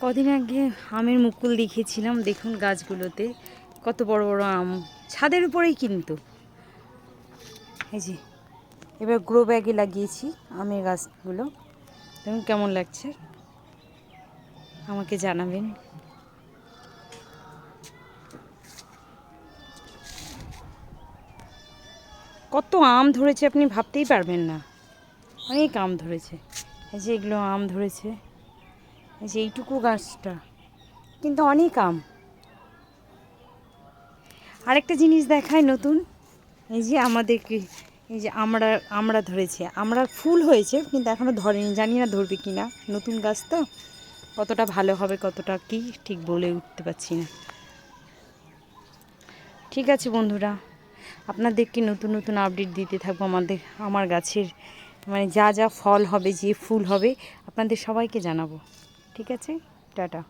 কদিন আগে আমের মুকুল দেখেছিলাম, দেখুন গাছগুলোতে কত বড় বড় আম, ছাদের উপরেই কিন্তু। এই যে এবার গ্রো ব্যাগে লাগিয়েছি আমের গাছগুলো, দেখুন কেমন লাগছে আমাকে জানাবেন। কত আম ধরেছে আপনি ভাবতেই পারবেন না, অনেক আম ধরেছে। এই যে এগুলো আম ধরেছে, এই যে এইটুকু গাছটা কিন্তু অনেক আম। আরেকটা জিনিস দেখায় নতুন, এই যে আমাদেরকে এই যে আমরা ধরেছে, আমরা ফুল হয়েছে কিন্তু এখনও ধরেনি, জানি না ধরবে কি না, নতুন গাছ তো কতটা ভালো হবে কতটা কি ঠিক বলে উঠতে পারছি না। ঠিক আছে বন্ধুরা, আপনাদেরকে নতুন নতুন আপডেট দিতে থাকবো আমার গাছের, মানে যা যা ফল হবে, যে ফুল হবে আপনাদের সবাইকে জানাবো। ঠিক আছে, টাটা।